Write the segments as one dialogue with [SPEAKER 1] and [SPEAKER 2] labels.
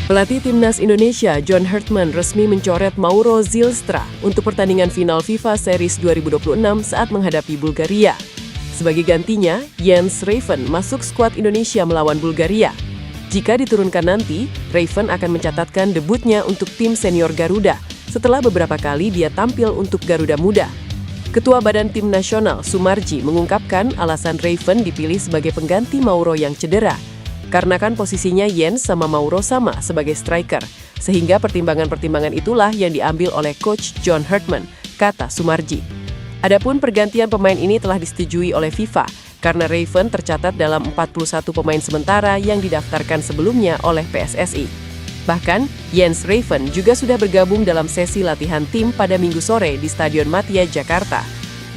[SPEAKER 1] Pelatih Timnas Indonesia John Hartman resmi mencoret Mauro Zylstra untuk pertandingan final FIFA Series 2026 saat menghadapi Bulgaria. Sebagai gantinya, Jens Raven masuk skuad Indonesia melawan Bulgaria. Jika diturunkan nanti, Raven akan mencatatkan debutnya untuk tim senior Garuda setelah beberapa kali dia tampil untuk Garuda Muda. Ketua Badan Tim Nasional Sumarji mengungkapkan alasan Raven dipilih sebagai pengganti Mauro yang cedera. Karena kan posisinya Jens sama Mauro sama sebagai striker, sehingga pertimbangan-pertimbangan itulah yang diambil oleh Coach John Hartman, kata Sumarji. Adapun pergantian pemain ini telah disetujui oleh FIFA, karena Raven tercatat dalam 41 pemain sementara yang didaftarkan sebelumnya oleh PSSI. Bahkan, Jens Raven juga sudah bergabung dalam sesi latihan tim pada Minggu sore di Stadion Madia, Jakarta.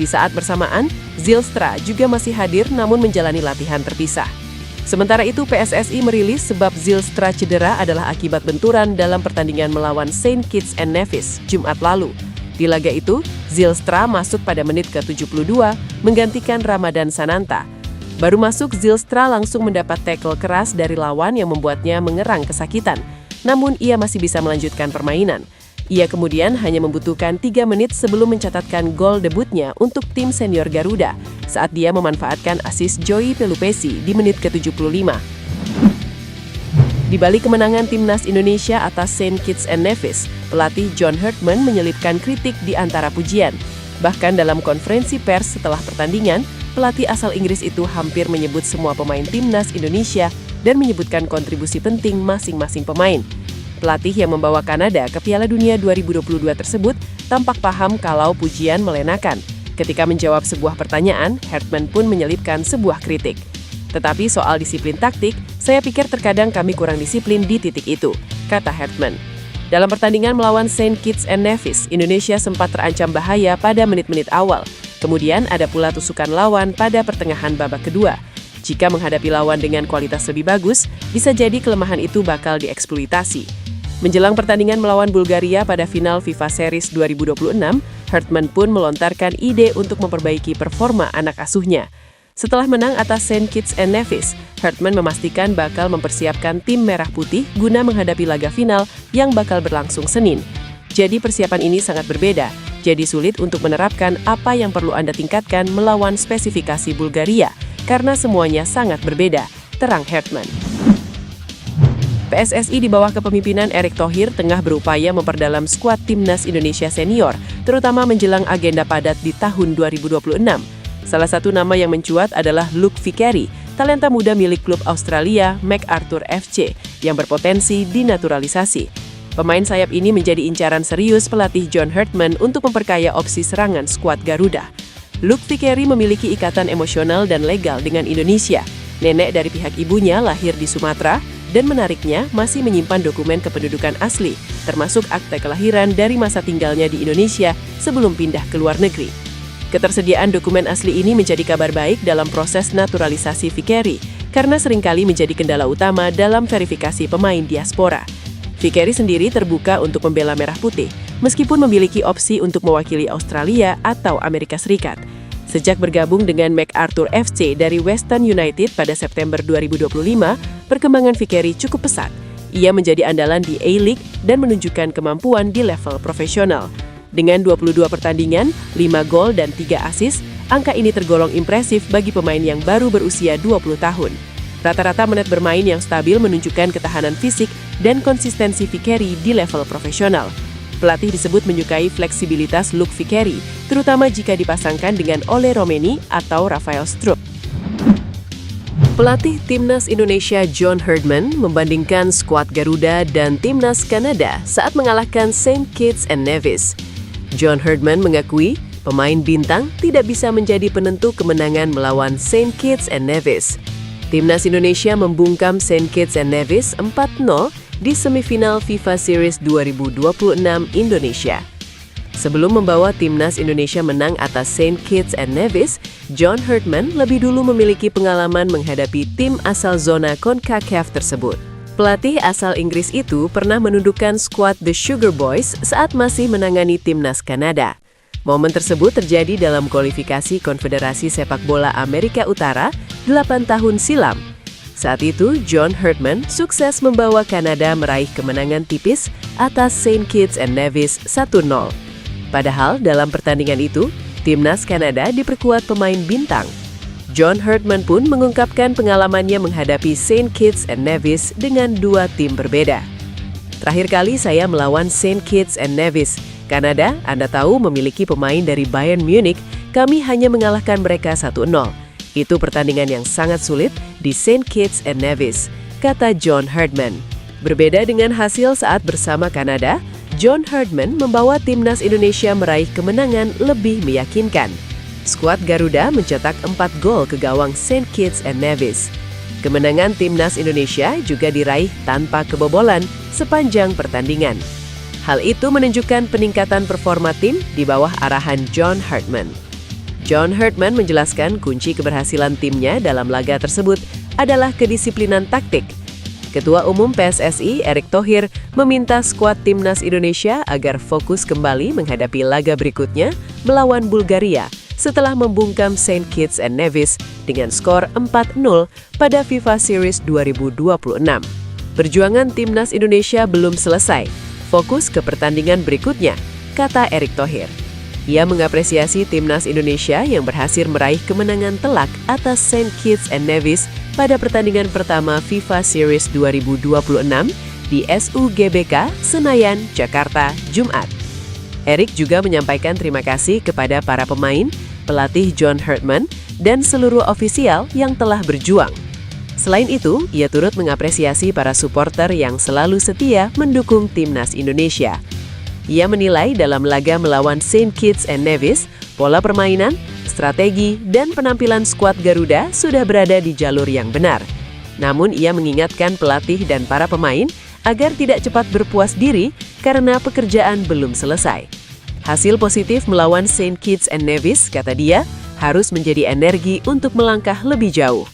[SPEAKER 1] Di saat bersamaan, Zylstra juga masih hadir namun menjalani latihan terpisah. Sementara itu, PSSI merilis sebab Zylstra cedera adalah akibat benturan dalam pertandingan melawan Saint Kitts and Nevis, Jumat lalu. Di laga itu, Zylstra masuk pada menit ke-72, menggantikan Ramadan Sananta. Baru masuk, Zylstra langsung mendapat tackle keras dari lawan yang membuatnya mengerang kesakitan. Namun, ia masih bisa melanjutkan permainan. Ia kemudian hanya membutuhkan 3 menit sebelum mencatatkan gol debutnya untuk tim senior Garuda saat dia memanfaatkan asis Joey Pelupesi di menit ke-75. Di balik kemenangan Timnas Indonesia atas Saint Kitts and Nevis, pelatih John Hartman menyelipkan kritik di antara pujian. Bahkan dalam konferensi pers setelah pertandingan, pelatih asal Inggris itu hampir menyebut semua pemain Timnas Indonesia dan menyebutkan kontribusi penting masing-masing pemain. Pelatih yang membawa Kanada ke Piala Dunia 2022 tersebut tampak paham kalau pujian melenakan. Ketika menjawab sebuah pertanyaan, Hartman pun menyelipkan sebuah kritik. Tetapi soal disiplin taktik, saya pikir terkadang kami kurang disiplin di titik itu, kata Hartman. Dalam pertandingan melawan Saint Kitts and Nevis, Indonesia sempat terancam bahaya pada menit-menit awal. Kemudian ada pula tusukan lawan pada pertengahan babak kedua. Jika menghadapi lawan dengan kualitas lebih bagus, bisa jadi kelemahan itu bakal dieksploitasi. Menjelang pertandingan melawan Bulgaria pada final FIFA Series 2026, Hartman pun melontarkan ide untuk memperbaiki performa anak asuhnya. Setelah menang atas Saint Kitts and Nevis, Hartman memastikan bakal mempersiapkan tim merah putih guna menghadapi laga final yang bakal berlangsung Senin. Jadi persiapan ini sangat berbeda, jadi sulit untuk menerapkan apa yang perlu Anda tingkatkan melawan spesifikasi Bulgaria, karena semuanya sangat berbeda, terang Hartman. PSSI di bawah kepemimpinan Erick Thohir tengah berupaya memperdalam skuad Timnas Indonesia senior, terutama menjelang agenda padat di tahun 2026. Salah satu nama yang mencuat adalah Luke Vickery, talenta muda milik klub Australia MacArthur FC, yang berpotensi dinaturalisasi. Pemain sayap ini menjadi incaran serius pelatih John Hartman untuk memperkaya opsi serangan skuad Garuda. Luke Vickery memiliki ikatan emosional dan legal dengan Indonesia. Nenek dari pihak ibunya lahir di Sumatera, dan menariknya masih menyimpan dokumen kependudukan asli, termasuk akte kelahiran dari masa tinggalnya di Indonesia sebelum pindah ke luar negeri. Ketersediaan dokumen asli ini menjadi kabar baik dalam proses naturalisasi Vickery, karena seringkali menjadi kendala utama dalam verifikasi pemain diaspora. Vickery sendiri terbuka untuk membela Merah Putih, meskipun memiliki opsi untuk mewakili Australia atau Amerika Serikat. Sejak bergabung dengan MacArthur FC dari Western United pada September 2025, perkembangan Vickery cukup pesat. Ia menjadi andalan di A-League dan menunjukkan kemampuan di level profesional. Dengan 22 pertandingan, 5 gol dan 3 assist, angka ini tergolong impresif bagi pemain yang baru berusia 20 tahun. Rata-rata menit bermain yang stabil menunjukkan ketahanan fisik dan konsistensi Vickery di level profesional. Pelatih disebut menyukai fleksibilitas Luke Vickery, terutama jika dipasangkan dengan Ole Romeni atau Rafael Strupp. Pelatih Timnas Indonesia John Hartman membandingkan skuad Garuda dan Timnas Kanada saat mengalahkan Saint Kitts and Nevis. John Hartman mengakui pemain bintang tidak bisa menjadi penentu kemenangan melawan Saint Kitts and Nevis. Timnas Indonesia membungkam Saint Kitts and Nevis 4-0 di semifinal FIFA Series 2026 Indonesia. Sebelum membawa Timnas Indonesia menang atas Saint Kitts and Nevis, John Hartman lebih dulu memiliki pengalaman menghadapi tim asal zona CONCACAF tersebut. Pelatih asal Inggris itu pernah menundukkan skuad The Sugar Boys saat masih menangani Timnas Kanada. Momen tersebut terjadi dalam kualifikasi Konfederasi Sepak Bola Amerika Utara 8 tahun silam. Saat itu, John Herdman sukses membawa Kanada meraih kemenangan tipis atas Saint Kitts and Nevis 1-0. Padahal dalam pertandingan itu, timnas Kanada diperkuat pemain bintang. John Herdman pun mengungkapkan pengalamannya menghadapi Saint Kitts and Nevis dengan dua tim berbeda. Terakhir kali saya melawan Saint Kitts and Nevis, Kanada, Anda tahu memiliki pemain dari Bayern Munich, kami hanya mengalahkan mereka 1-0. Itu pertandingan yang sangat sulit di Saint Kitts and Nevis, kata John Herdman. Berbeda dengan hasil saat bersama Kanada, John Herdman membawa timnas Indonesia meraih kemenangan lebih meyakinkan. Skuad Garuda mencetak 4 gol ke gawang Saint Kitts and Nevis. Kemenangan timnas Indonesia juga diraih tanpa kebobolan sepanjang pertandingan. Hal itu menunjukkan peningkatan performa tim di bawah arahan John Herdman. John Herdman menjelaskan kunci keberhasilan timnya dalam laga tersebut adalah kedisiplinan taktik. Ketua Umum PSSI, Erick Thohir, meminta skuad timnas Indonesia agar fokus kembali menghadapi laga berikutnya melawan Bulgaria setelah membungkam Saint Kitts and Nevis dengan skor 4-0 pada FIFA Series 2026. Perjuangan timnas Indonesia belum selesai, fokus ke pertandingan berikutnya, kata Erick Thohir. Ia mengapresiasi timnas Indonesia yang berhasil meraih kemenangan telak atas Saint Kitts and Nevis pada pertandingan pertama FIFA Series 2026 di SUGBK, Senayan, Jakarta, Jumat. Erick juga menyampaikan terima kasih kepada para pemain, pelatih John Herdman, dan seluruh ofisial yang telah berjuang. Selain itu, ia turut mengapresiasi para supporter yang selalu setia mendukung timnas Indonesia. Ia menilai dalam laga melawan Saint Kitts and Nevis, pola permainan, strategi, dan penampilan skuad Garuda sudah berada di jalur yang benar. Namun ia mengingatkan pelatih dan para pemain agar tidak cepat berpuas diri karena pekerjaan belum selesai. Hasil positif melawan Saint Kitts and Nevis, kata dia, harus menjadi energi untuk melangkah lebih jauh.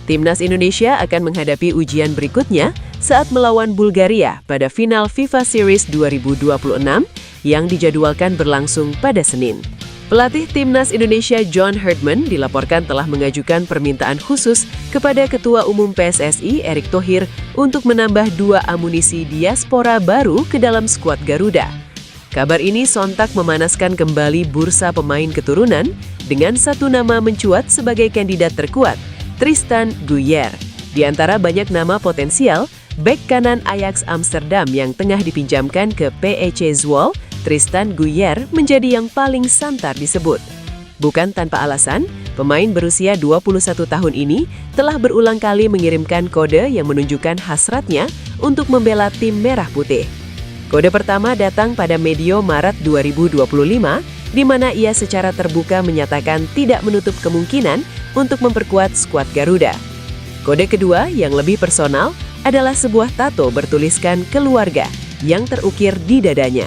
[SPEAKER 1] Timnas Indonesia akan menghadapi ujian berikutnya saat melawan Bulgaria pada final FIFA Series 2026 yang dijadwalkan berlangsung pada Senin. Pelatih Timnas Indonesia John Herdman dilaporkan telah mengajukan permintaan khusus kepada Ketua Umum PSSI Erick Thohir untuk menambah 2 amunisi diaspora baru ke dalam skuad Garuda. Kabar ini sontak memanaskan kembali bursa pemain keturunan dengan satu nama mencuat sebagai kandidat terkuat, Tristan Guyer. Di antara banyak nama potensial, bek kanan Ajax Amsterdam yang tengah dipinjamkan ke PEC Zwolle, Tristan Guyer menjadi yang paling santer disebut. Bukan tanpa alasan, pemain berusia 21 tahun ini telah berulang kali mengirimkan kode yang menunjukkan hasratnya untuk membela tim merah putih. Kode pertama datang pada medio Maret 2025, di mana ia secara terbuka menyatakan tidak menutup kemungkinan untuk memperkuat skuad Garuda. Kode kedua yang lebih personal adalah sebuah tato bertuliskan keluarga yang terukir di dadanya.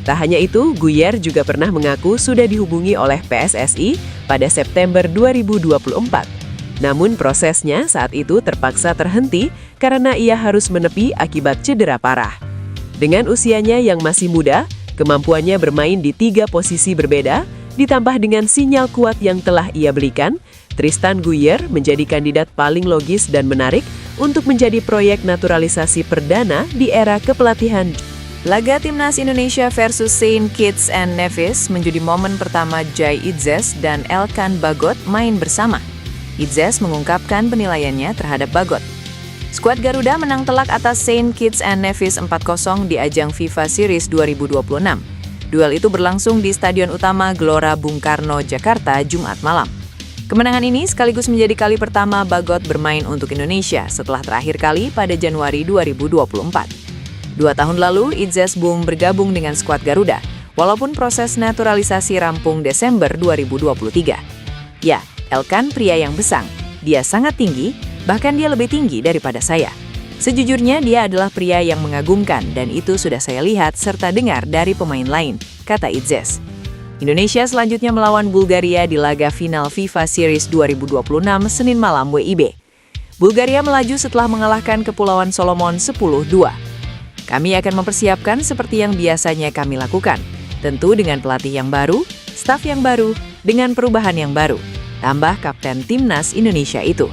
[SPEAKER 1] Tak hanya itu, Guyer juga pernah mengaku sudah dihubungi oleh PSSI pada September 2024. Namun prosesnya saat itu terpaksa terhenti karena ia harus menepi akibat cedera parah. Dengan usianya yang masih muda, kemampuannya bermain di 3 posisi berbeda, ditambah dengan sinyal kuat yang telah ia belikan, Tristan Guyer menjadi kandidat paling logis dan menarik untuk menjadi proyek naturalisasi perdana di era kepelatihan.
[SPEAKER 2] Laga Timnas Indonesia versus Saint Kitts and Nevis menjadi momen pertama Jai Idzes dan Elkan Bagot main bersama. Idzes mengungkapkan penilaiannya terhadap Bagot. Skuad Garuda menang telak atas Saint Kitts and Nevis 4-0 di ajang FIFA Series 2026. Duel itu berlangsung di Stadion Utama Gelora Bung Karno, Jakarta, Jumat malam. Kemenangan ini sekaligus menjadi kali pertama Bagot bermain untuk Indonesia setelah terakhir kali pada Januari 2024. 2 tahun lalu, Idzes Bung bergabung dengan skuad Garuda, walaupun proses naturalisasi rampung Desember 2023. Ya, Elkan pria yang besang. Dia sangat tinggi, bahkan dia lebih tinggi daripada saya. Sejujurnya dia adalah pria yang mengagumkan dan itu sudah saya lihat serta dengar dari pemain lain, kata Idzes. Indonesia selanjutnya melawan Bulgaria di laga final FIFA Series 2026 Senin malam WIB. Bulgaria melaju setelah mengalahkan Kepulauan Solomon 10-2. Kami akan mempersiapkan seperti yang biasanya kami lakukan, tentu dengan pelatih yang baru, staf yang baru, dengan perubahan yang baru, tambah kapten timnas Indonesia itu.